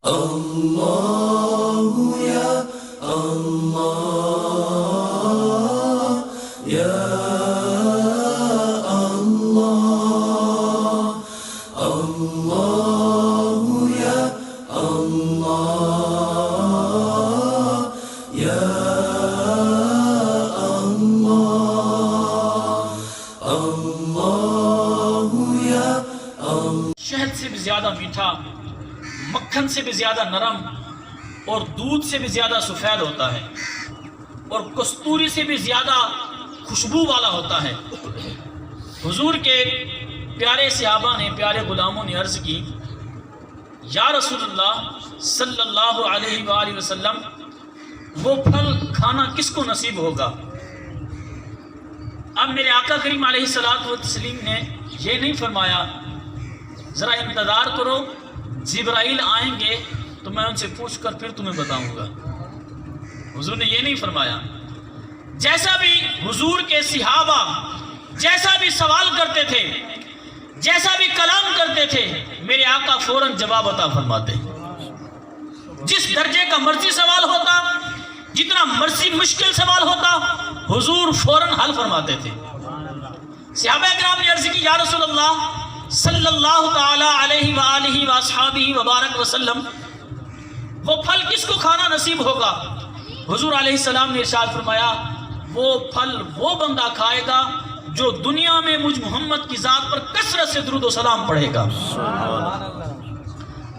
اللہ یا اللہ یا اللہ اللہ یا اللہ یا اللہ یا اللہ۔ شہد سے بھی زیادہ میٹھا، مکھن سے بھی زیادہ نرم اور دودھ سے بھی زیادہ سفید ہوتا ہے اور کستوری سے بھی زیادہ خوشبو والا ہوتا ہے۔ حضور کے پیارے صحابہ نے، پیارے غلاموں نے عرض کی، یا رسول اللہ صلی اللہ علیہ وآلہ وسلم، وہ پھل کھانا کس کو نصیب ہوگا؟ اب میرے آقا کریم علیہ الصلوۃ والتسلیم نے یہ نہیں فرمایا ذرا انتظار کرو، جبرائیل آئیں گے تو میں ان سے پوچھ کر پھر تمہیں بتاؤں گا۔ حضور نے یہ نہیں فرمایا۔ جیسا بھی حضور کے صحابہ جیسا بھی سوال کرتے تھے، جیسا بھی کلام کرتے تھے، میرے آقا فوراً جواب عطا فرماتے۔ جس درجے کا مرضی سوال ہوتا، جتنا مرضی مشکل سوال ہوتا، حضور فوراً حل فرماتے تھے۔ صحابہ کرام نے عرض کی، یا رسول اللہ صلی اللہ تعالی علیہ وآلہ وآصحابہ وبارک وسلم، وہ پھل کس کو کھانا نصیب ہوگا؟ حضور علیہ السلام نے ارشاد فرمایا، وہ پھل وہ بندہ کھائے گا جو دنیا میں مجھ محمد کی ذات پر کثرت سے درود و سلام پڑھے گا۔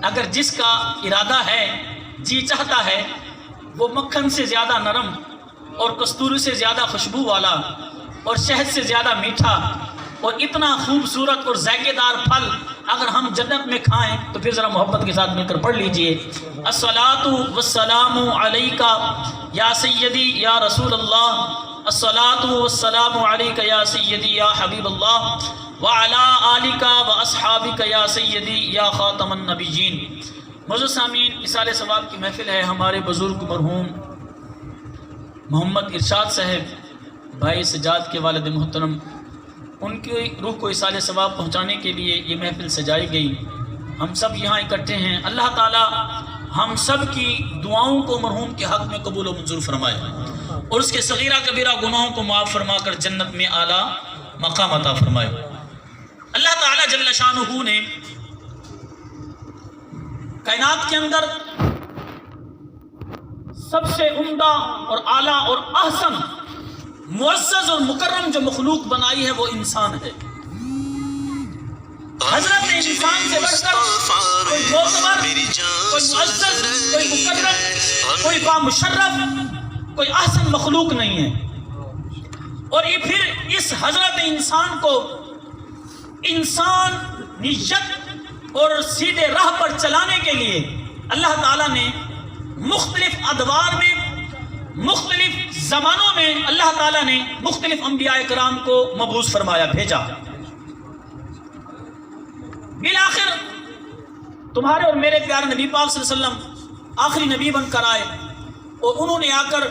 اگر جس کا ارادہ ہے، جی چاہتا ہے، وہ مکھن سے زیادہ نرم اور کستوری سے زیادہ خوشبو والا اور شہد سے زیادہ میٹھا اور اتنا خوبصورت اور ذائقے دار پھل اگر ہم جنت میں کھائیں تو پھر ذرا محبت کے ساتھ مل کر پڑھ لیجئے، الصلاۃ والسلام علیک یا سیدی یا رسول اللہ، الصلاۃ والسلام علیک یا سیدی یا حبیب اللہ، وعلی آلک واصحابک یا سیدی یا خاتم النبیین۔ معزز سامعین، اصالہ ثواب کی محفل ہے۔ ہمارے بزرگ مرحوم محمد ارشاد صاحب، بھائی سجاد کے والد محترم، ان کی روح کو اصالہ ثواب پہنچانے کے لیے یہ محفل سجائی گئی۔ ہم سب یہاں اکٹھے ہیں۔ اللہ تعالی ہم سب کی دعاؤں کو مرحوم کے حق میں قبول و منظور فرمائے اور اس کے صغیرہ کبیرہ گناہوں کو معاف فرما کر جنت میں اعلیٰ مقام عطا فرمائے۔ اللہ تعالی جل شانہ نے کائنات کے اندر سب سے عمدہ اور اعلیٰ اور احسن، معزز اور مکرم جو مخلوق بنائی ہے وہ انسان ہے۔ حضرت انسان سے بڑھ کر کوئی معتبر، کوئی معزز، کوئی مکرم، کوئی بامشرف، کوئی احسن مخلوق نہیں ہے۔ اور یہ پھر اس حضرت انسان کو انسانیت اور سیدھے راہ پر چلانے کے لیے اللہ تعالیٰ نے مختلف ادوار میں، مختلف زمانوں میں اللہ تعالیٰ نے مختلف انبیاء کرام کو مبعوث فرمایا، بھیجا۔ بالآخر تمہارے اور میرے پیارے نبی پاک صلی اللہ علیہ وسلم آخری نبی بن کر آئے اور انہوں نے آ کر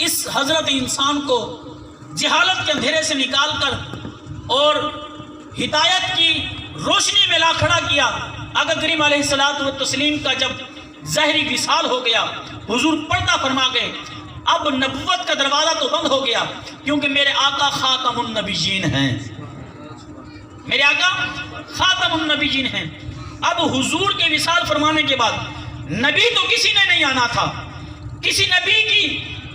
اس حضرت انسان کو جہالت کے اندھیرے سے نکال کر اور ہدایت کی روشنی میں لا کھڑا کیا۔ آقا کریم علیہ الصلوۃ والتسلیم کا جب ظاہری وصال ہو گیا، حضور پردہ فرما گئے، اب نبوت کا دروازہ تو بند ہو گیا، کیونکہ میرے آقا خاتم النبیین ہیں، میرے آقا خاتم النبیین ہیں۔ اب حضور کے وصال فرمانے کے بعد نبی تو کسی نے نہیں آنا تھا، کسی نبی کی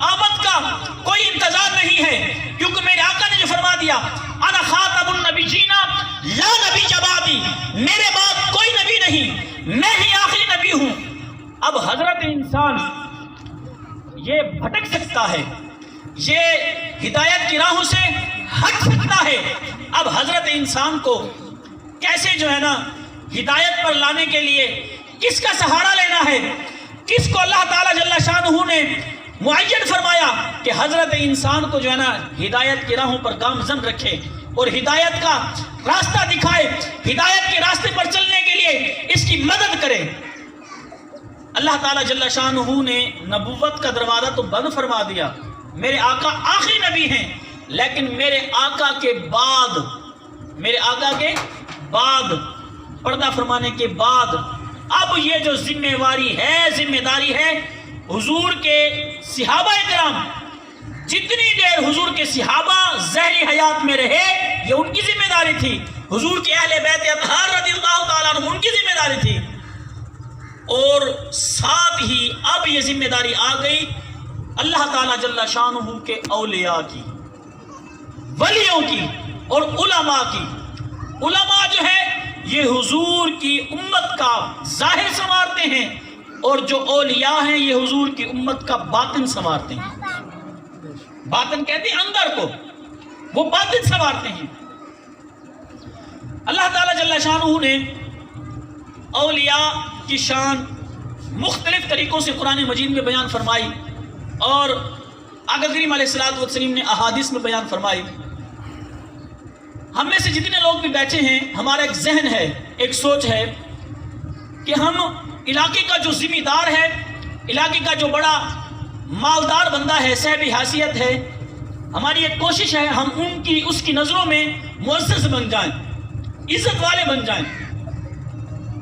آمد کا کوئی انتظار نہیں ہے، کیونکہ میرے آقا نے جو فرما دیا، انا خاتم النبیین لا نبی بعدی، میرے بعد کوئی نبی نہیں، میں ہی آخری نبی ہوں۔ اب حضرت انسان یہ بھٹک سکتا ہے، یہ ہدایت کی راہوں سے ہٹ سکتا ہے۔ اب حضرت انسان کو کیسے جو ہے نا ہدایت پر لانے کے لیے کس کا سہارا لینا ہے، کس کو اللہ تعالیٰ جل شانہ نے معین فرمایا کہ حضرت انسان کو جو ہے نا ہدایت کی راہوں پر گامزن رکھے اور ہدایت کا راستہ دکھائے، ہدایت کے راستے پر چلنے کے لیے اس کی مدد کرے۔ اللہ تعالیٰ جل شانہ نے نبوت کا دروازہ تو بند فرما دیا، میرے آقا آخری نبی ہیں، لیکن میرے آقا کے بعد پردہ فرمانے کے بعد اب یہ جو ذمہ داری ہے حضور کے صحابہ کرام، جتنی دیر حضور کے صحابہ ظاہری حیات میں رہے یہ ان کی ذمہ داری تھی، حضور کے اہل بیت اطہار رضی اللہ تعالیٰ عنہ ان کی ذمہ داری تھی، اور ساتھ ہی اب یہ ذمہ داری آ گئی اللہ تعالیٰ جل شانہ کے اولیاء کی، ولیوں کی اور علماء کی۔ علماء جو ہے یہ حضور کی امت کا ظاہر سنوارتے ہیں، اور جو اولیاء ہیں یہ حضور کی امت کا باطن سنوارتے ہیں۔ باطن کہتے ہیں اندر کو، وہ باطن سنوارتے ہیں۔ اللہ تعالیٰ جل شانہ نے اولیاء کی شان مختلف طریقوں سے قرآن مجید میں بیان فرمائی، اور آقا کریم علیہ الصلوۃ والتسلیم نے احادیث میں بیان فرمائی۔ ہم میں سے جتنے لوگ بھی بیٹھے ہیں ہمارا ایک ذہن ہے، ایک سوچ ہے کہ ہم علاقے کا جو ذمہ دار ہے، علاقے کا جو بڑا مالدار بندہ ہے، صاحب حیثیت ہے، ہماری ایک کوشش ہے ہم اس کی نظروں میں معزز بن جائیں، عزت والے بن جائیں،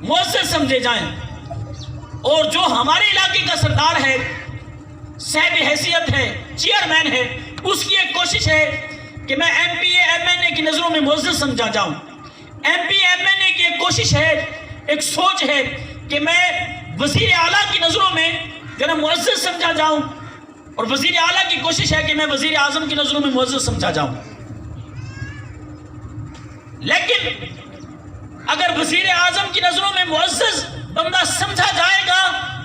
معزز سمجھے جائیں، اور جو ہمارے علاقے کا سردار ہے، صاحب حیثیت ہے، چیئرمین ہے، اس کی ایک کوشش ہے کہ میں M P A M N A کی نظروں میں معزز سمجھا جاؤں۔ M P A M N A کی ایک کوشش ہے، ایک سوچ ہے کہ میں وزیر اعلیٰ کی نظروں میں ذرا معزز سمجھا جاؤں، اور وزیر اعلیٰ کی کوشش ہے کہ میں وزیر اعظم کی نظروں میں معزز سمجھا جاؤں۔ لیکن اگر وزیر اعظم کی نظروں میں معزز بندہ سمجھا جائے گا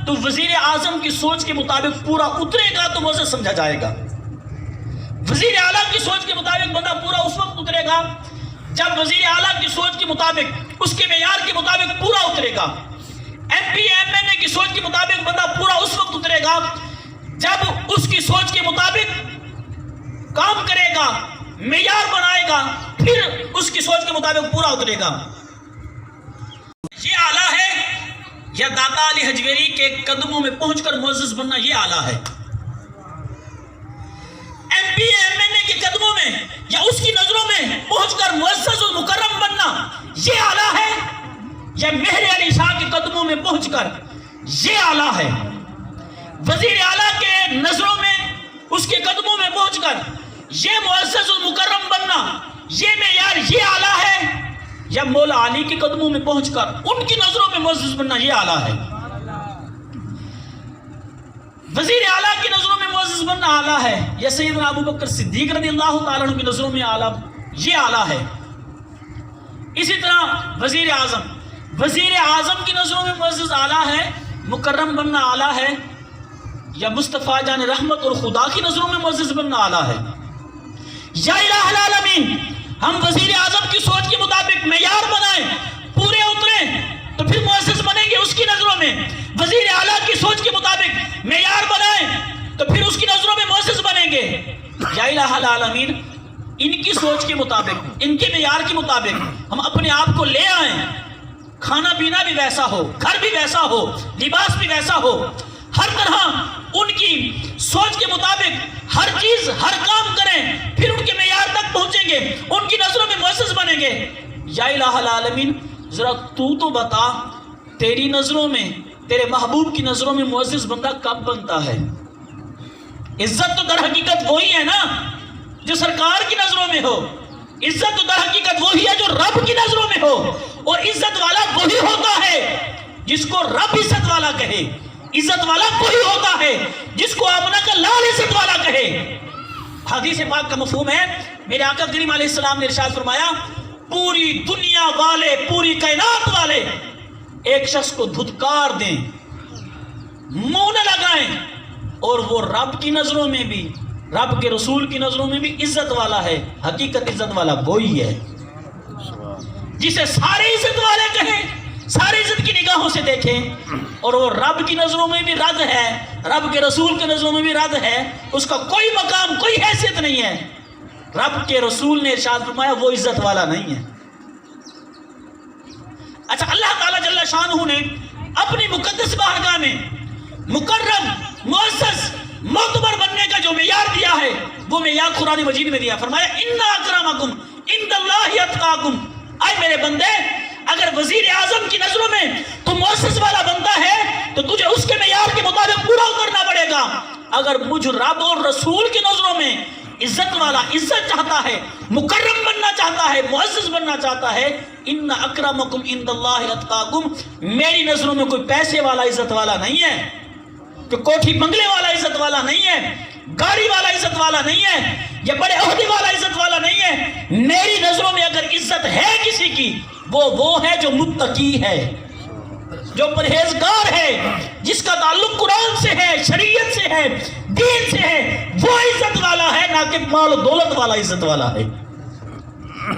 تو وزیر اعظم کی سوچ کے مطابق پورا اترے گا تو معزز سمجھا جائے گا۔ وزیر اعلیٰ کی سوچ کے مطابق بندہ پورا اس وقت اترے گا جب وزیر اعلیٰ کی سوچ کے مطابق، اس کے معیار کے مطابق پورا اترے گا۔ M P M N A کی سوچ کے مطابق بندہ پورا اس وقت اترے گا جب اس کی سوچ کے مطابق کام کرے گا، معیار بنائے گا، پھر اس کی سوچ کے مطابق پورا اترے گا۔ یہ اعلیٰ ہے یا داتا علی حجویری کے قدموں میں پہنچ کر معزز بننا، یہ اعلیٰ ہے؟ ایم پی ایم این اے کے قدموں میں یا اس کی نظروں میں پہنچ کر معزز و مکرم بننا یہ اعلیٰ ہے؟ یا مہر علی شاہ کے قدموں میں پہنچ کر یہ اعلیٰ ہے؟ وزیر اعلیٰ کے نظروں میں، اس کے قدموں میں پہنچ کر یہ معزز و مکرم بننا یہ معیار، یہ اعلیٰ ہے؟ یا مولا علی کے قدموں میں پہنچ کر ان کی نظروں میں معزز بننا یہ اعلیٰ ہے؟ وزیر اعلیٰ کی نظروں میں معزز بننا اعلیٰ ہے یا سیدنا ابو بکر صدیق رضی اللہ تعالیٰ عنہ کی نظروں میں اعلیٰ، یہ اعلیٰ ہے؟ اسی طرح وزیر اعظم کی نظروں میں معزز اعلیٰ ہے، مکرم بننا اعلیٰ ہے، یا مصطفیٰ جان رحمت اور خدا کی نظروں میں معزز بننا اعلیٰ ہے؟ یا الہ العالمین، ہم وزیر اعظم کی سوچ کے مطابق معیار بنائیں، پورے اتریں تو پھر معزز بنیں گے اس کی نظروں میں، وزیر اعلیٰ کی سوچ کے مطابق معیار بنائیں تو پھر اس کی نظروں میں معزز بنیں گے۔ یا الہ العالمین، ان کی سوچ کے مطابق، ان کے معیار کے مطابق ہم اپنے آپ کو لے آئیں، کھانا پینا بھی ویسا ہو، گھر بھی ویسا ہو، لباس بھی ویسا ہو، ہر طرح ان کی سوچ کے مطابق ہر چیز، ہر کام کریں، پھر ان کے معیار تک پہنچیں گے، ان کی نظروں میں معزز بنیں گے۔ یا الہ العالمین، ذرا تو بتا، تیری نظروں میں، تیرے محبوب کی نظروں میں معزز بندہ کب بنتا ہے؟ عزت تو در حقیقت وہی ہے نا جو سرکار کی نظروں میں ہو، عزت تو در حقیقت وہی ہے جو رب کی نظروں میں ہو، اور عزت والا وہی ہوتا ہے جس کو رب عزت والا کہے، عزت والا وہی ہوتا ہے جس کو آمنہ کا لال عزت والا کہے۔ حدیث پاک کا مفہوم ہے، میرے آقا کریم علیہ السلام نے ارشاد فرمایا، پوری دنیا والے، پوری کائنات والے ایک شخص کو دھتکار دیں، منہ نہ لگائیں، اور وہ رب کی نظروں میں بھی، رب کے رسول کی نظروں میں بھی عزت والا ہے، حقیقت عزت والا وہی ہے جسے سارے عزت والے کہیں، سارے عزت کی نگاہوں سے دیکھیں، اور وہ رب کی نظروں میں بھی رد ہے، رب کے رسول کی نظروں میں بھی رد ہے، اس کا کوئی مقام، کوئی حیثیت نہیں ہے۔ رب کے رسول نے ارشاد فرمایا وہ عزت والا نہیں ہے۔ اچھا، اللہ تعالیٰ جل شانہ نے اپنی مقدس بارگاہ میں مکرم، معزز، معتبر بننے کا جو معیار دیا ہے وہ معیار قرآن مجید میں دیا، فرمایا اِنَّ أَكْرَمَكُمْ عِندَ اللَّهِ أَتْقَاكُمْ، اے میرے بندے، اگر وزیر اعظم کی نظروں میں تو مؤسس والا بنتا ہے تو تجھے اس کے معیار کے مطابق پورا کرنا پڑے گا. اگر مجھ رب اور رسول کی نظروں میں عزت والا عزت چاہتا ہے، مکرم بننا چاہتا ہے، معزز بننا چاہتا ہے، ان اکرمکم عند اللہ اتقاکم، میری نظروں میں کوئی پیسے والا عزت والا نہیں ہے، کہ کوٹھی بنگلے والا عزت والا نہیں ہے، گاڑی والا عزت والا نہیں ہے، یا بڑے عہدے والا عزت والا نہیں ہے. میری نظروں میں اگر عزت ہے کسی کی، وہ ہے جو متقی ہے، جو پرہیزگار ہے، جس کا تعلق قرآن سے ہے، شریعت سے ہے، دین سے ہے، وہ عزت والا ہے، نہ کہ مال و دولت والا عزت والا ہے.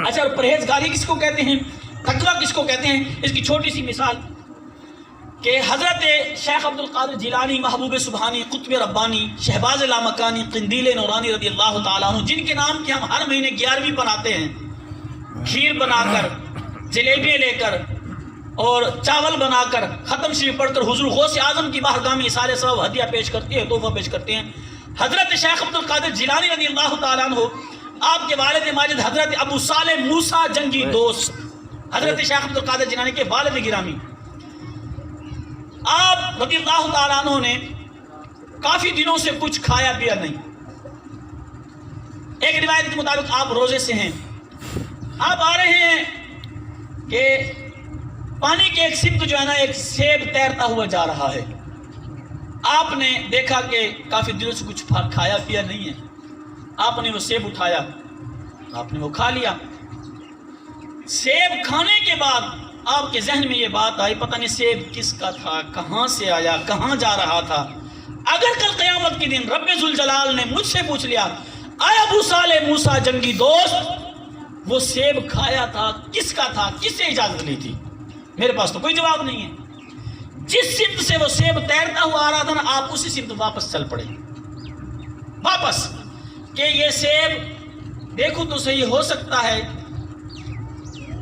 اچھا، اور پرہیزگاری کس کو کہتے ہیں، تقویٰ کس کو کہتے ہیں؟ اس کی چھوٹی سی مثال کہ حضرت شیخ عبد القادر جیلانی، محبوب سبحانی، قطب ربانی، شہباز لامکانی، قندیل نورانی رضی اللہ تعالیٰ عنہ، جن کے نام کی ہم ہر مہینے 11ویں بناتے ہیں، کھیر بنا کر، جلیبیاں لے کر اور چاول بنا کر، ختم شریف پڑھ کر حضور غوث اعظم کی بارگاہ میں اثار ثواب ہدیہ پیش کرتے ہیں، تحفہ پیش کرتے ہیں. حضرت شیخ عبد القادر جیلانی رضی اللہ تعالیٰ عنہ، آپ کے والد ماجد حضرت ابو صالح موسیٰ جنگی دوست، حضرت شیخ عبد القادر جیلانی کے والد گرامی، آپ رضی اللہ تعالیٰ عنہ نے کافی دنوں سے کچھ کھایا پیا نہیں. ایک روایت کے مطابق آپ روزے سے ہیں، آپ آ رہے ہیں کہ پانی کے ایک سمت جو ہے نا، ایک سیب تیرتا ہوا جا رہا ہے. آپ نے دیکھا کہ کافی دنوں سے کچھ کھایا پیا نہیں ہے. آپ نے وہ سیب اٹھایا، آپ نے وہ کھا لیا. سیب کھانے کے بعد آپ کے ذہن میں یہ بات آئی، پتہ نہیں سیب کس کا تھا، کہاں سے آیا، کہاں جا رہا تھا. اگر کل قیامت کے دن رب ذوالجلال نے مجھ سے پوچھ لیا، اے ابو صالح موسیٰ جنگی دوست، وہ سیب کھایا تھا کس کا تھا، کس سے اجازت لی تھی، میرے پاس تو کوئی جواب نہیں ہے. جس سمت سے وہ سیب تیرتا ہوا آ رہا تھا نا، آپ اسی سمت واپس چل پڑے، واپس، کہ یہ سیب دیکھو تو صحیح، ہو سکتا ہے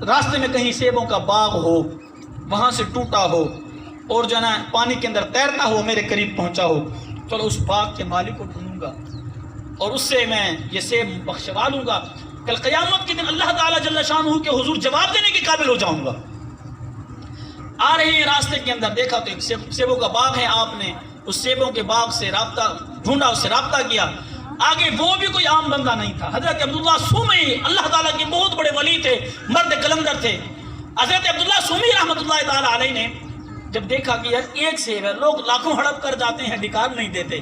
راستے میں کہیں سیبوں کا باغ ہو، وہاں سے ٹوٹا ہو اور جو ہے نا پانی کے اندر تیرتا ہو میرے قریب پہنچا ہو. چلو اس باغ کے مالک کو ڈھونڈوں گا اور اس سے میں یہ سیب بخشوا لوں گا. کل قیامت کے دن اللہ تعالیٰ جل شانہ کے حضور جواب دینے کے قابل ہو جاؤں گا. آ رہے ہیں، راستے کے اندر دیکھا تو ایک سیبوں کا باغ ہے. آپ نے اس سیبوں کے باغ سے رابطہ ڈھونڈا، اس سے رابطہ کیا. آگے وہ بھی کوئی عام بندہ نہیں تھا، حضرت عبداللہ سومی، اللہ تعالیٰ کے بہت بڑے ولی تھے، مرد کلندر تھے. حضرت عبداللہ سومی رحمۃ اللہ تعالیٰ علیہ نے جب دیکھا کہ یار ایک سیب ہے، لوگ لاکھوں ہڑپ کر جاتے ہیں، ڈکار نہیں دیتے،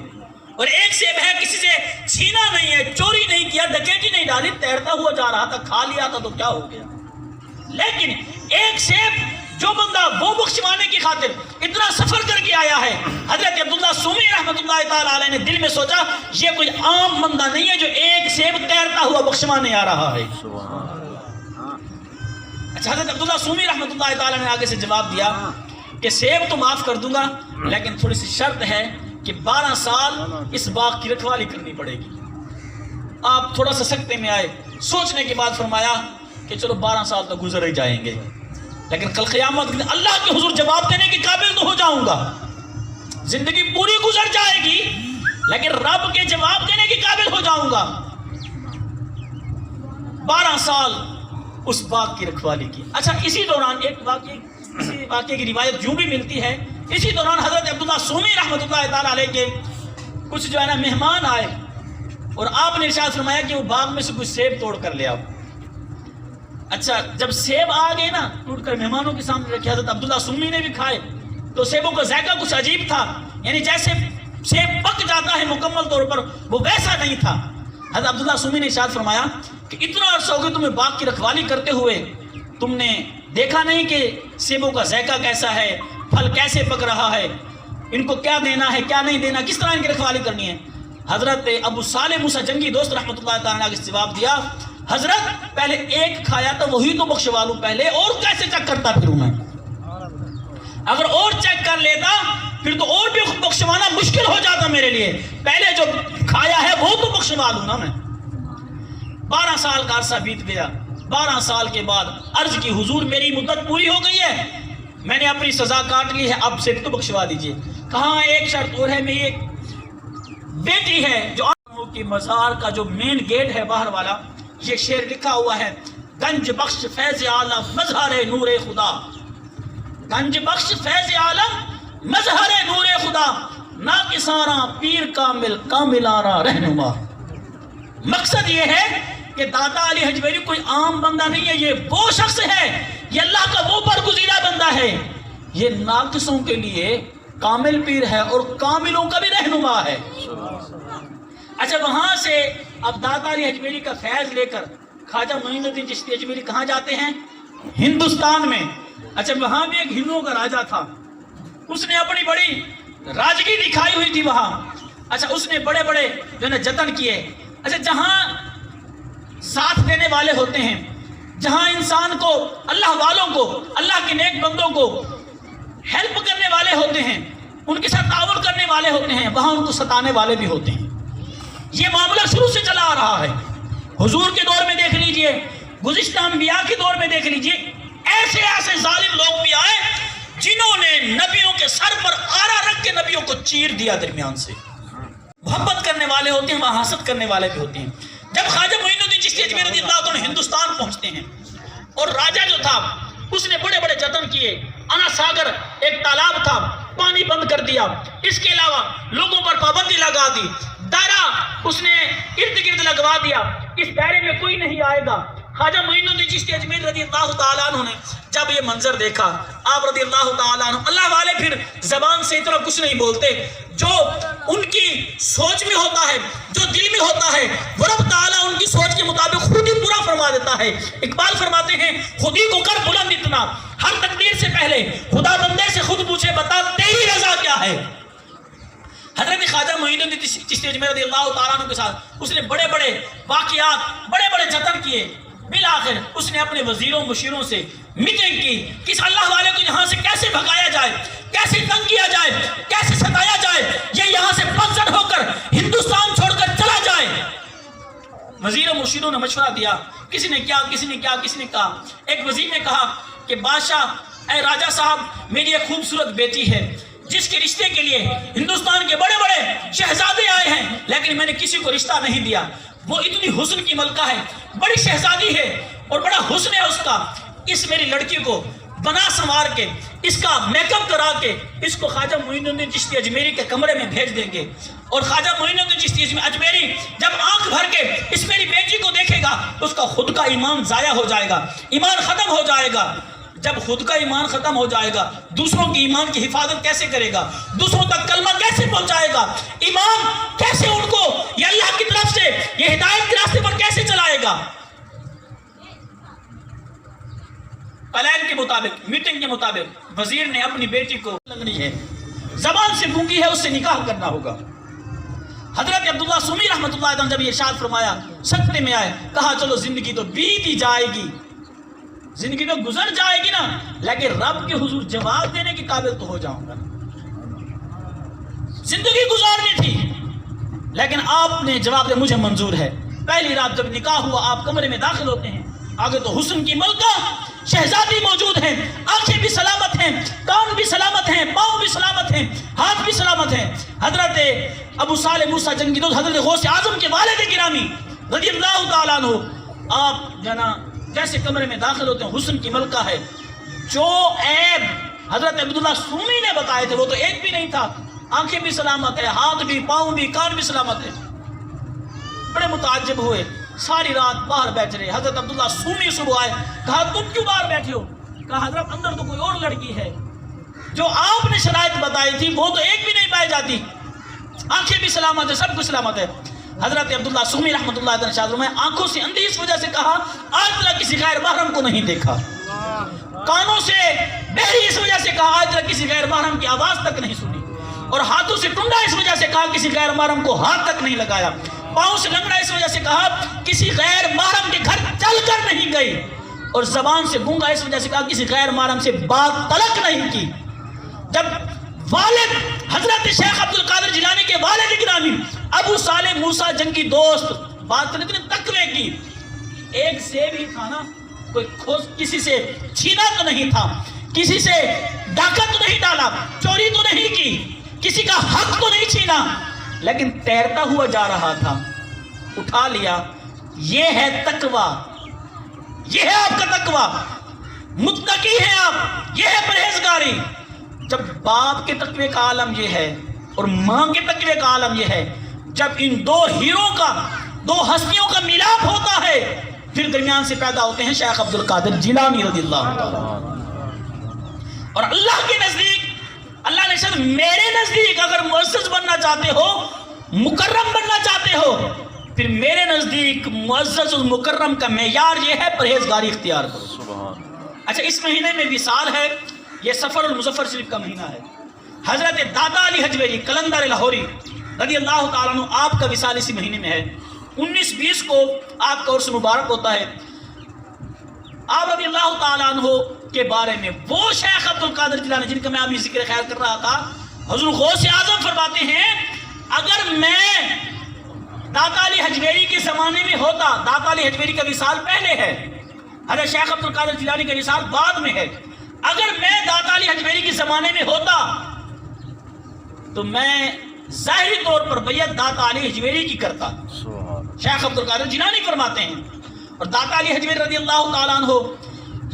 اور ایک سیب ہے، کسی سے چھینا نہیں ہے، چوری نہیں کیا، ڈکیتی نہیں ڈالی، تیرتا ہوا جا رہا تھا، کھا لیا تھا تو کیا ہو گیا. لیکن ایک سیب جو بندہ وہ بخشوانے کی خاطر اتنا سفر کر کے آیا ہے، حضرت عبداللہ سومی رحمۃ اللہ تعالیٰ علیہ نے دل میں سوچا یہ کوئی عام بندہ نہیں ہے جو ایک سیب تیرتا ہوا بخشوانے آ رہا ہے. اچھا، حضرت عبداللہ سومی رحمۃ اللہ تعالیٰ نے آگے سے جواب دیا کہ سیب تو معاف کر دوں گا، لیکن تھوڑی سی شرط ہے کہ 12 سال اس باغ کی رکھوالی کرنی پڑے گی. آپ تھوڑا سا سکتے میں آئے، سوچنے کے بعد فرمایا کہ چلو 12 سال تو گزر ہی جائیں گے، لیکن کل قیامت اللہ کے حضور جواب دینے کے قابل تو ہو جاؤں گا. زندگی پوری گزر جائے گی لیکن رب کے جواب دینے کے قابل ہو جاؤں گا. 12 سال اس باغ کی رکھوالی کی. اچھا، اسی دوران ایک واقعے کی روایت یوں بھی ملتی ہے، اسی دوران حضرت عبداللہ سومی رحمۃ اللہ تعالیٰ علیہ کے کچھ جو ہے نا مہمان آئے اور آپ نے ارشاد فرمایا کہ وہ باغ میں سے کچھ سیب توڑ کر لے آؤ. اچھا، جب سیب آ گئے نا ٹوٹ کر مہمانوں کے سامنے رکھے، حضرت عبداللہ سومی نے بھی کھائے تو سیبوں کا ذائقہ کچھ عجیب تھا، یعنی جیسے سیب پک جاتا ہے مکمل طور پر، وہ ویسا نہیں تھا. حضرت عبداللہ سومی نے ارشاد فرمایا کہ اتنا عرصہ ہو گیا تمہیں باغ کی رکھوالی کرتے ہوئے، تم نے دیکھا نہیں کہ سیبوں کا ذائقہ کیسا ہے، پھل کیسے پک رہا ہے، ان کو کیا دینا ہے، کیا نہیں دینا، کس طرح ان کی رکھوالی کرنی ہے. حضرت ابو صالح موسیٰ جنگی دوست رحمۃ اللہ تعالیٰ نے جواب دیا، حضرت پہلے ایک کھایا تو وہی تو بخشوا لوں، پہلے اور کیسے چیک کرتا پھروں میں، اگر اور چیک کر لیتا پھر تو اور بھی بخشوانا مشکل ہو جاتا میرے لیے، پہلے جو کھایا ہے وہ تو بخشوا لوں نا میں. 12 سال کا عرصہ بیت گیا. 12 سال کے بعد عرض کی حضور میری مدت پوری ہو گئی ہے، میں نے اپنی سزا کاٹ لی ہے، اب سے تو بخشوا دیجئے. کہاں ایک شرط اور ہے، میری ایک بیٹی ہے جو کی مزار کا جو مین گیٹ ہے باہر والا، یہ شعر لکھا ہوا ہے، گنج بخش فیض عالم مظہر نور خدا، گنج بخش فیض عالم مظہر نور خدا، ناقصاراں پیر کامل کاملارا رہنما۔ مقصد یہ ہے کہ داتا علی حجویری کوئی عام بندہ نہیں ہے، یہ وہ شخص ہے، یہ اللہ کا وہ برگزیدہ بندہ ہے، یہ ناقصوں کے لیے کامل پیر ہے اور کاملوں کا بھی رہنما ہے۔ اچھا وہاں سے اب داتا علی حجویری کا فیض لے کر خواجہ معین الدین چشتی اجمیری کہاں جاتے ہیں؟ ہندوستان میں۔ اچھا وہاں بھی ایک ہندوؤں کا راجہ تھا، اس نے اپنی بڑی راجگی دکھائی ہوئی تھی وہاں۔ اچھا اس نے بڑے بڑے جو ہے جتن کیے۔ اچھا جہاں ساتھ دینے والے ہوتے ہیں، جہاں انسان کو، اللہ والوں کو، اللہ کے نیک بندوں کو ہیلپ کرنے والے ہوتے ہیں، ان کے ساتھ تعاون کرنے والے ہوتے ہیں، وہاں ان کو ستانے والے بھی ہوتے ہیں۔ یہ معاملہ شروع سے چلا آ رہا ہے، حضور کے دور میں دیکھ لیجئے، گزشتہ انبیاء کے دور میں دیکھ لیجئے، ایسے ایسے ظالم لوگ بھی آئے جنہوں نے نبیوں کے سر پر آرا رکھ کے نبیوں کو چیر دیا درمیان سے۔ محبت کرنے والے ہوتے ہیں، وہاں حسد کرنے والے بھی ہوتے ہیں۔ جب خواجہ معین الدین چشتی اجمیری رضی اللہ عنہ ہندوستان پہنچتے ہیں اور راجہ جو تھا اس نے بڑے بڑے جتن کیے، انا ساگر ایک تالاب تھا، پانی بند کر دیا، اس کے علاوہ لوگوں پر پابندی لگا دی، دائرہ اس نے ارد گرد لگوا دیا، اس دائرے میں کوئی نہیں آئے گا۔ خواجہ معین الدین چشتی اجمیری رضی اللہ تعالیٰ عنہ نے جب یہ منظر دیکھا، آپ رضی اللہ تعالیٰ عنہ، اللہ والے پھر زبان سے اتنا کچھ نہیں بولتے، جو ان کی سوچ میں ہوتا ہے، جو دل میں ہوتا ہے، وہ رب تعالیٰ ان کی سوچ کے مطابق خود ہی پورا فرما دیتا ہے۔ اقبال فرماتے ہیں خود ہی کو کر بلند اتنا، ہر تقدیر سے پہلے خدا بندے سے خود پوچھے بتا تیری رضا کیا ہے۔ حضرت خواجہ معین الدین چشتی اجمیری رضی اللہ تعالیٰ عنہ کے ساتھ اس نے بڑے بڑے واقعات، بڑے بڑے جتن کیے، بالآخر اس نے اپنے وزیروں مشیروں سے میٹنگ کی کہ اس اللہ والے کو یہاں سے کیسے بھگایا جائے، کیسے تنگ کیا جائے، کیسے ستایا جائے، یہ یہاں سے پنسر ہو کر ہندوستان چھوڑ کر چلا جائے۔ وزیر و مشیروں نے مشورہ دیا، کسی نے کیا، کسی نے کیا، کسی نے کہا۔ ایک وزیر نے کہا کہ بادشاہ اے راجہ صاحب، میری ایک خوبصورت بیٹی ہے جس کے رشتے کے لیے ہندوستان کے بڑے بڑے شہزادے آئے ہیں، لیکن میں نے کسی کو رشتہ نہیں دیا۔ وہ اتنی حسن کی ملکہ ہے، بڑی شہزادی ہے اور بڑا حسن ہے اس کا، اس میری لڑکی کو بنا سنوار کے، اس کا میک اپ کرا کے اس کو خواجہ معین الدین چشتی اجمیری کے کمرے میں بھیج دیں گے، اور خواجہ معین الدین چشتی اجمیری جب آنکھ بھر کے اس میری بیٹی کو دیکھے گا اس کا خود کا ایمان ضائع ہو جائے گا، ایمان ختم ہو جائے گا۔ جب خود کا ایمان ختم ہو جائے گا دوسروں کی ایمان کی حفاظت کیسے کرے گا، دوسروں تک کلمہ کیسے پہنچائے گا، ایمان کیسے ان کو یہ اللہ کی طرف سے یہ ہدایت کے راستے پر کیسے چلائے گا۔ پلان کے مطابق، میٹنگ کے مطابق وزیر نے اپنی بیٹی کو لگنی ہے، زبان سے گونگی ہے، اس سے نکاح کرنا ہوگا۔ حضرت عبداللہ سومی رحمۃ اللہ علیہ جب یہ ارشاد فرمایا، سکتے میں آئے، کہا چلو زندگی تو بیت ہی جائے گی، زندگی تو گزر جائے گی نا، لیکن رب کے حضور جواب دینے کے قابل تو ہو جاؤں گا۔ زندگی گزارنی تھی لیکن آپ نے جواب دیا مجھے منظور ہے۔ پہلی رات جب نکاح ہوا آپ کمرے میں داخل ہوتے ہیں، آگے تو حسن کی ملکہ شہزادی موجود ہیں، آنکھیں بھی سلامت ہیں، کان بھی سلامت ہیں، پاؤں بھی سلامت ہیں، ہاتھ بھی سلامت ہیں۔ حضرت ابو صالح موسیٰ جنگی دوست حضرت غوث اعظم کے والد گرامی رضی اللہ تعالیٰ عنہ، آپ جنا جیسے کمرے میں داخل ہوتے ہیں، حسن کی ملکہ ہے، جو عیب حضرت عبداللہ سومی نے بتائے تھے وہ تو ایک بھی نہیں تھا، آنکھیں بھی سلامت ہے، ہاتھ بھی، پاؤں بھی، کان بھی سلامت ہے۔ بڑے متعجب ہوئے، ساری رات باہر بیٹھ رہے۔ حضرت عبداللہ سومی صبح آئے، کہا تم کیوں باہر بیٹھے ہو؟ کہا حضرت اندر تو کوئی اور لڑکی ہے، جو آپ نے شرائط بتائی تھی وہ تو ایک بھی نہیں پائی جاتی، آنکھیں بھی سلامت ہے، سب کچھ سلامت ہے۔ حضرت عبداللہ سومی رحمۃ اللہ علیہ ارشاد فرمایا، آنکھوں سے اندھی اس وجہ سے کہا آج تک کسی غیر محرم کو نہیں دیکھا، کانوں سے بہری اس وجہ سے کہا آج تک کسی غیر محرم کی آواز تک نہیں سنی، اور ہاتھوں سے ٹنڈا اس وجہ سے کہا کسی غیر محرم کو ہاتھ تک نہیں لگایا، پاؤں سے لنگڑا اس وجہ سے کہا کسی غیر محرم کے گھر چل کر نہیں گئی، اور زبان سے گونگا اس وجہ سے کہا کسی غیر محرم سے بات تلک نہیں کی۔ جب والد حضرت شیخ عبد القادر جیلانی کے والد گرامی ابو صالح موسیٰ جنگی دوست بات کرنے اتنے تقوی کی، ایک سیب ہی تھا نا، کوئی کسی سے چھینا تو نہیں تھا، کسی سے ڈاکہ تو نہیں ڈالا، چوری تو نہیں کی، کسی کا حق تو نہیں چھینا، لیکن تیرتا ہوا جا رہا تھا، اٹھا لیا۔ یہ ہے تقوی، یہ ہے آپ کا تقوی، متقی ہیں آپ، یہ ہے پرہیزگاری۔ جب باپ کے تقوی کا عالم یہ ہے اور ماں کے تقوی کا عالم یہ ہے، جب ان دو ہیروں کا، دو ہستیوں کا ملاپ ہوتا ہے، پھر درمیان سے پیدا ہوتے ہیں شیخ عبد القادر جیلانی رضی اللہ تعالیٰ۔ اور اللہ کے نزدیک، اللہ نے شاید میرے نزدیک اگر معزز بننا چاہتے ہو، مکرم بننا چاہتے ہو، پھر میرے نزدیک معزز اور مکرم کا معیار یہ ہے پرہیزگاری اختیار کرو۔ اچھا، اس مہینے میں وصال ہے، یہ سفر المظفر شریف کا مہینہ ہے۔ حضرت دادا علی حجویری قلندر لاہوری رضی اللہ تعالیٰ عنہ، آپ کا وصال اسی مہینے میں ہے۔ 19-20 کو آپ کا عرس مبارک ہوتا ہے۔ آپ رضی اللہ تعالیٰ عنہ کے بارے میں وہ شیخ عبد القادر جیلانی جن کا میں ابھی ذکر خیر کر رہا تھا، حضور غوث اعظم فرماتے ہیں اگر میں داتا علی حجویری کے زمانے میں ہوتا، داتا علی حجویری کا وصال پہلے ہے، حضرت شیخ عبد القادر جیلانی کا وصال بعد میں ہے، اگر میں داتا علی حجویری کے زمانے میں ہوتا تو میں ظاہری طور پر بیعت داتا علی حجویری کی کرتا۔ شیخ عبد القادر جیلانی فرماتے ہیں، اور داتا علی حجویری رضی اللہ تعالیٰ عنہ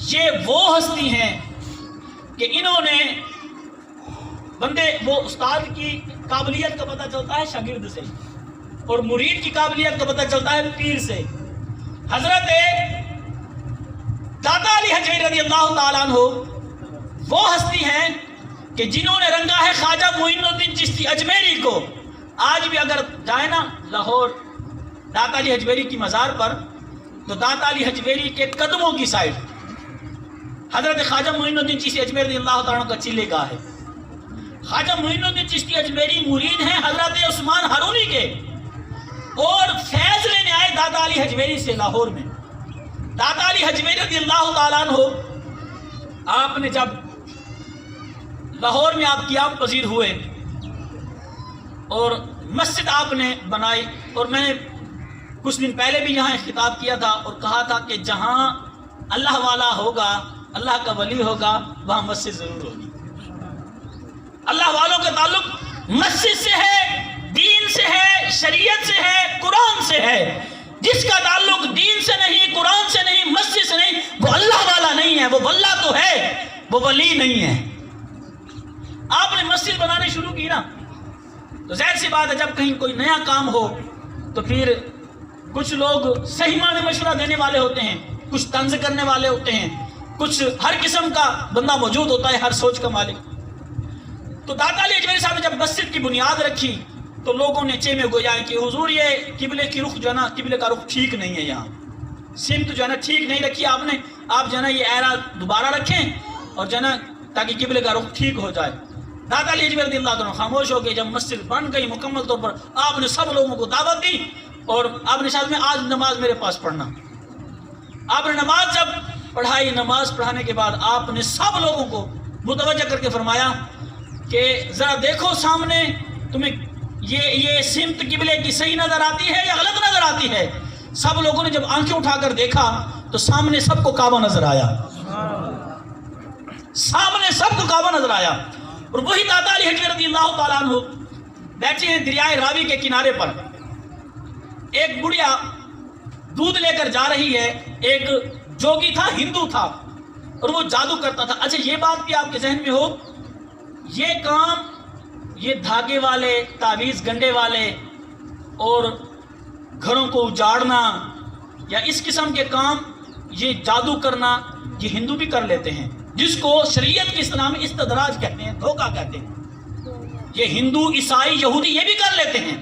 یہ وہ ہستی ہیں کہ انہوں نے بندے، وہ استاد کی قابلیت کا پتہ چلتا ہے شاگرد سے، اور مرید کی قابلیت کا پتہ چلتا ہے پیر سے۔ حضرت داتا علی حجویری رضی اللہ تعالیٰ عنہ وہ ہستی ہیں کہ جنہوں نے رنگا ہے خواجہ معین الدین چشتی اجمیری کو۔ آج بھی اگر جائے نا لاہور داتا علی حجویری کی مزار پر، تو داتا علی حجویری کے قدموں کی سائڈ حضرت خواجہ معین الدین چشتی اجمیری رضی اللہ تعالیٰ عنہ کا چیلے گاہ ہے۔ خواجہ معین الدین چشتی اجمیری مرید ہیں حضرت عثمان ہارونی کے، اور فیض لینے آئے داتا علی حجویری سے لاہور میں۔ داتا علی حجویری رضی اللہ تعالیٰ عنہ، آپ نے جب لاہور میں آپ قیام پذیر ہوئے اور مسجد آپ نے بنائی، اور میں نے کچھ دن پہلے بھی یہاں خطاب کیا تھا اور کہا تھا کہ جہاں اللہ والا ہوگا، اللہ کا ولی ہوگا، وہاں مسجد ضرور ہوگی۔ اللہ والوں کا تعلق مسجد سے ہے، دین سے ہے، شریعت سے ہے، قرآن سے ہے۔ جس کا تعلق دین سے نہیں، قرآن سے نہیں، مسجد سے نہیں، وہ اللہ والا نہیں ہے۔ وہ واللہ تو ہے، وہ ولی نہیں ہے۔ آپ نے مسجد بنانے شروع کی نا، تو ظاہر سی بات ہے جب کہیں کوئی نیا کام ہو تو پھر کچھ لوگ صحیح معنی مشورہ دینے والے ہوتے ہیں، کچھ طنز کرنے والے ہوتے ہیں، کچھ ہر قسم کا بندہ موجود ہوتا ہے، ہر سوچ کا مالک۔ تو داتا علی حجویری صاحب نے جب مسجد کی بنیاد رکھی تو لوگوں نے چے میں گویا کہ حضور یہ قبلے کی رخ جو ہے نا، قبلے کا رخ ٹھیک نہیں ہے، یہاں سمت جو ہے نا ٹھیک نہیں رکھی آپ نے، آپ جو ہے نا یہ ایرا دوبارہ رکھیں اور جو ہے نا تاکہ قبلے کا رخ ٹھیک ہو جائے۔ داتا علی حجویری رضی اللہ عنہ خاموش ہو گئے۔ جب مسجد بن گئی مکمل طور پر، آپ نے سب لوگوں کو دعوت دی اور آپ نے شاید میں آج نماز میرے پاس پڑھنا۔ آپ نے نماز جب پڑھائی، نماز پڑھانے کے بعد آپ نے سب لوگوں کو متوجہ کر کے فرمایا کہ ذرا دیکھو سامنے تمہیں یہ سمت قبلے کی صحیح نظر آتی ہے یا غلط نظر آتی ہے؟ سب لوگوں نے جب آنکھیں اٹھا کر دیکھا تو سامنے سب کو کعبہ نظر آیا، سامنے سب کو کعبہ نظر آیا۔ اور وہی داتا علی حجویری رضی اللہ تعالیٰ عنہ بیٹھے ہیں دریائے راوی کے کنارے پر، ایک بڑھیا دودھ لے کر جا رہی ہے، ایک جوگی تھا، ہندو تھا، اور وہ جادو کرتا تھا۔ اچھا یہ بات بھی آپ کے ذہن میں ہو، یہ کام، یہ دھاگے والے، تعویذ گنڈے والے اور گھروں کو اجاڑنا یا اس قسم کے کام، یہ جادو کرنا، یہ ہندو بھی کر لیتے ہیں، جس کو شریعت کی اصطلاح میں استدراج کہتے ہیں، دھوکہ کہتے ہیں۔ یہ ہندو، عیسائی، یہودی یہ بھی کر لیتے ہیں،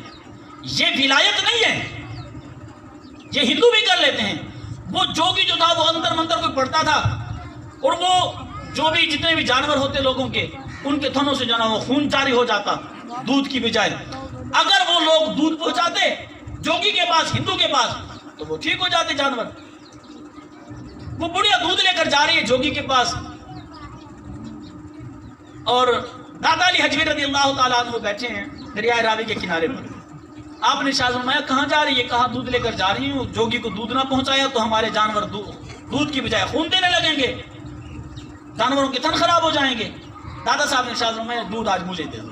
یہ ولایت نہیں ہے، یہ ہندو بھی کر لیتے ہیں۔ وہ جوگی جو تھا وہ انتر منتر کو پڑھتا تھا، اور وہ جو بھی جتنے بھی جانور ہوتے لوگوں کے، ان کے تھنوں سے جو نا وہ خون جاری ہو جاتا دودھ کی بجائے۔ اگر وہ لوگ دودھ پہنچاتے جوگی کے پاس، ہندو کے پاس، تو وہ ٹھیک ہو جاتے جانور۔ وہ بڑھیا دودھ لے کر جا رہی ہے جوگی کے پاس، اور داتا علی حجویری رضی اللہ تعالیٰ عنہ بیٹھے ہیں دریائے راوی کے کنارے پر۔ آپ نے شاہ فرمایا کہاں جا رہی ہے؟ کہا دودھ لے کر جا رہی ہوں، جوگی کو دودھ نہ پہنچایا تو ہمارے جانور دودھ کی بجائے خون دینے لگیں گے، جانوروں کے تن خراب ہو جائیں گے۔ دادا صاحب نے شاہ فرمایا دودھ آج مجھے دے دو۔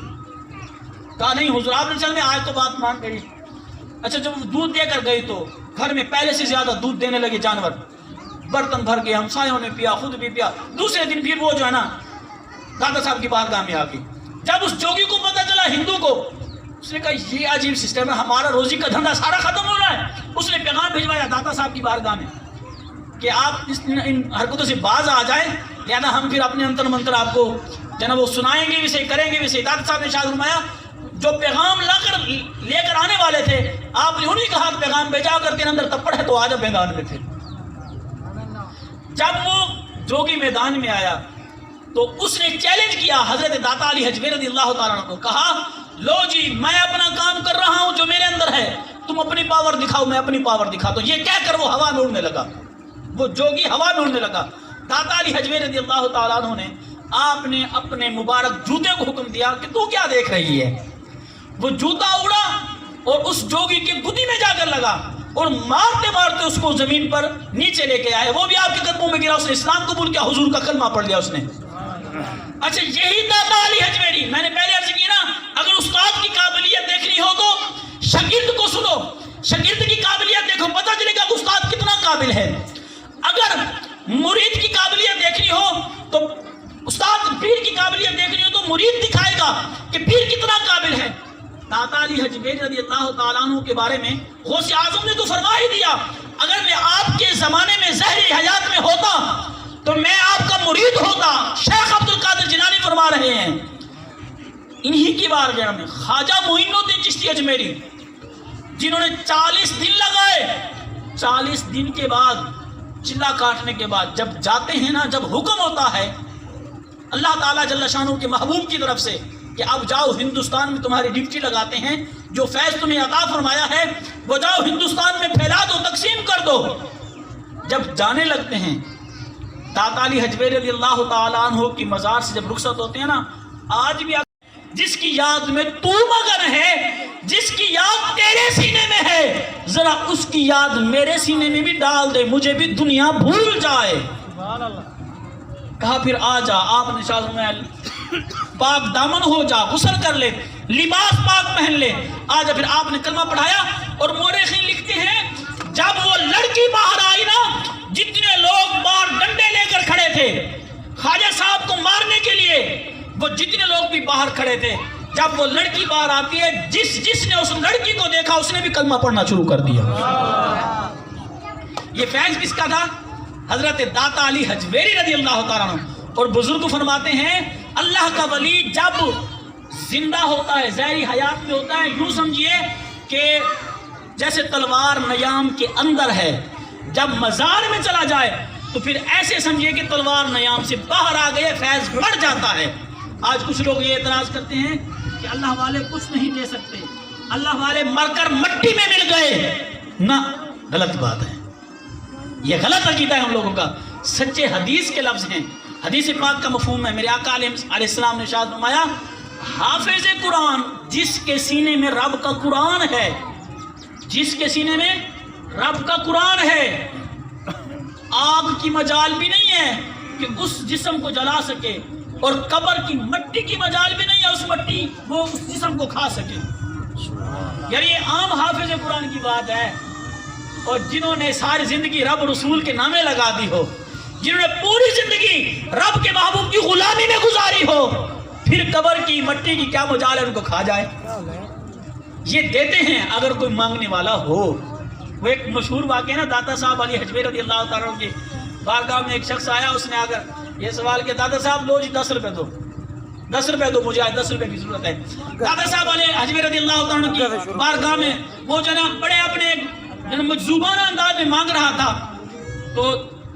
کہا نہیں حضور، آپ نے چل میں آج تو بات مان گئی۔ اچھا جب دودھ دے کر گئی تو گھر میں پہلے سے زیادہ دودھ دینے لگے جانور، برتن بھر کے ہمسایوں نے پیا، خود بھی پیا. دوسرے دن پھر وہ جو ہے نا دادا صاحب کی بارگاہ میں آ گئی. جب اس جوگی کو پتہ چلا ہندو کو، اس نے کہا یہ عجیب سسٹم ہے، ہمارا روزی کا دھندا سارا ختم ہو رہا ہے. اس نے پیغام بھجوایا دادا صاحب کی بارگاہ میں کہ آپ ان حرکتوں سے باز آ جائیں، لہذا ہم پھر اپنے انتر منتر آپ کو جناب وہ سنائیں گے بھی صحیح، کریں گے بھی صحیح. دادا صاحب نے ارشاد فرمایا جو پیغام لے کر آنے والے تھے آپ نے انہیں کہا کہ پیغام بھیجا، اگر تیرے اندر تپڑ ہے تو آ جا میدان میں. پھر جب وہ جوگی میدان میں آیا تو اس نے چیلنج کیا حضرت داتا علی حجویری رضی اللہ تعالیٰ عنہ کو. کہا لو جی میں اپنا کام کر رہا ہوں جو میرے اندر ہے، تم اپنی پاور دکھاؤ میں اپنی پاور دکھاتا ہوں. یہ کہہ کر وہ ہوا میں اڑنے لگا، وہ جوگی ہوا میں اڑنے لگا. داتا علی حجویری رضی اللہ تعالیٰ عنہ نے آپ نے اپنے مبارک جوتے کو حکم دیا کہ تو کیا دیکھ رہی ہے. وہ جوتا اڑا اور اس جوگی کے گدی میں جا کر لگا اور مارتے مارتے اس کو زمین پر نیچے لے کے آئے. وہ بھی آپ کے قدموں میں گرا، اس نے اسلام قبول کیا، حضور کا کلمہ پڑھ لیا اس نے. اچھا یہی داتا علی حجویری، میں نے پہلے عرض کی نا، اگر استاد کی قابلیت دیکھنی ہو تو شاگرد کو سنو، شاگرد کی قابلیت دیکھو، پتہ چلے گا کہ استاد کتنا قابل ہے. اگر مرید کی قابلیت دیکھنی ہو تو استاد، پیر کی قابلیت دیکھنی ہو تو مرید دکھائے گا کہ پیر کتنا قابل ہے. داتا علی حجویری رضی اللہ تعالیٰ عنہ کے بارے میں غوث اعظم نے تو فرما ہی دیا، اگر میں آپ کے زمانے میں زہر حیات میں ہوتا تو میں آپ کا مرید ہوتا. شیخ عبد القادر جیلانی فرما رہے ہیں انہی کی بارگاہ میں خواجہ معین الدین چشتی اجمیری، جنہوں نے 40 دن لگائے. 40 دن کے بعد چلا کاٹنے کے بعد جب جاتے ہیں نا، جب حکم ہوتا ہے اللہ تعالیٰ جل شانہ کے محبوب کی طرف سے کہ اب جاؤ ہندوستان میں تمہاری ڈپٹی لگاتے ہیں، جو فیض تمہیں عطا فرمایا ہے وہ جاؤ ہندوستان میں پھیلا دو، تقسیم کر دو. جب جانے لگتے ہیں داتا علی حجویری رضی اللہ تعالیٰ عنہ کی مزار سے جب رخصت ہوتے ہیں نا، آج بھی جس کی یاد میں تو مگن ہے، جس کی یاد تیرے سینے میں ہے، ذرا اس کی یاد میرے سینے میں بھی ڈال دے، مجھے بھی دنیا بھول جائے. کہا پھر آ جا. آپ نے شاہ میں پاک دامن ہو جا، غسل کر لے، لباس پاک پہن لے، آ جا. پھر آپ نے کلمہ پڑھایا. اور مورخین لکھتے ہیں جب وہ لڑکی باہر آئی نا، جتنے لوگ باہر ڈنڈے لے کر کھڑے تھے خواجہ صاحب کو مارنے کے لیے، وہ جتنے لوگ بھی باہر کھڑے تھے، جب وہ لڑکی باہر آتی ہے، جس نے اس لڑکی کو دیکھا اس نے بھی کلمہ پڑھنا شروع کر دیا. یہ فیض کس کا تھا؟ حضرت داتا علی حجویری رضی اللہ تعالیٰ عنہ. اور بزرگ فرماتے ہیں اللہ کا ولی جب زندہ ہوتا ہے، زہری حیات میں ہوتا ہے، یوں سمجھیے کہ جیسے تلوار نیام کے اندر ہے، جب مزار میں چلا جائے تو پھر ایسے سمجھیے کہ تلوار نیام سے باہر آ گئے، فیض بڑھ جاتا ہے. آج کچھ لوگ یہ اعتراض کرتے ہیں کہ اللہ والے کچھ نہیں دے سکتے، اللہ والے مر کر مٹی میں مل گئے. نہ، غلط بات ہے، یہ غلط عقیدہ ہے ہم لوگوں کا. سچے حدیث کے لفظ ہیں، حدیث پاک کا مفہوم ہے. میرے آقا علیہ السلام نے ارشاد فرمایا حافظ قرآن جس کے سینے میں رب کا قرآن ہے، جس کے سینے میں رب کا قرآن ہے، آگ کی مجال بھی نہیں ہے کہ اس جسم کو جلا سکے، اور قبر کی مٹی کی مجال بھی نہیں ہے اس مٹی وہ اس جسم کو کھا سکے. یعنی یہ عام حافظ قرآن کی بات ہے. اور جنہوں نے ساری زندگی رب رسول کے نامے لگا دی ہو، جنہوں نے پوری زندگی رب کے محبوب کی غلامی میں گزاری ہو، پھر قبر کی مٹی کی کیا مجال ہے ان کو کھا جائے. یہ دیتے ہیں اگر کوئی مانگنے والا ہو. وہ ایک مشہور واقعہ نا، داتا صاحب علی حجویری رضی اللہ تعالیٰ عنہ کی بارگاہ میں ایک شخص آیا، اس نے آ کر یہ سوال کیا داتا صاحب لو جی 10 روپے دو، 10 روپے دو، مجھے آج 10 روپے کی ضرورت ہے. داتا صاحب علی حجویری رضی اللہ تعالیٰ عنہ کی بارگاہ میں وہ جو نا بڑے اپنے مجذوبانہ انداز میں مانگ رہا تھا، تو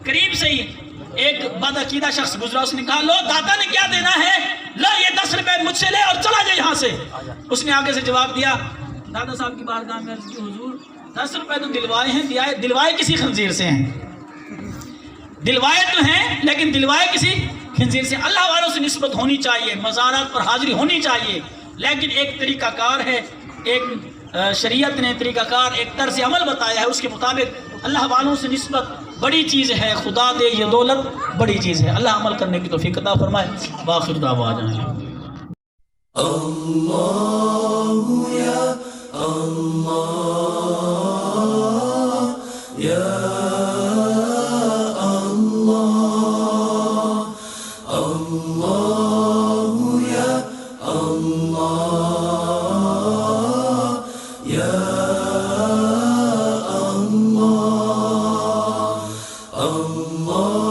قریب سے ہی ایک بدعقیدہ شخص گزرا. اس نے کہا لو داتا نے کیا دینا ہے، لو یہ 10 روپے مجھ سے لے اور چلا جائے یہاں سے. اس نے آگے سے جواب دیا، داتا صاحب کی بارگاہ میں عرض کی حضور 10 روپے تو دلوائے ہیں، دلوائے کسی خنزیر سے ہیں، دلوائے تو ہیں لیکن دلوائے کسی خنزیر سے. اللہ والوں سے نسبت ہونی چاہیے، مزارات پر حاضری ہونی چاہیے، لیکن ایک طریقہ کار ہے، ایک شریعت نے طریقہ کار، ایک طرز عمل بتایا ہے، اس کے مطابق اللہ والوں سے نسبت بڑی چیز ہے. خدا دے یہ دولت بڑی چیز ہے. اللہ عمل کرنے کی توفیق عطا فرمائے. وآخر دعوانا اللہ یا اللہ یا يا الله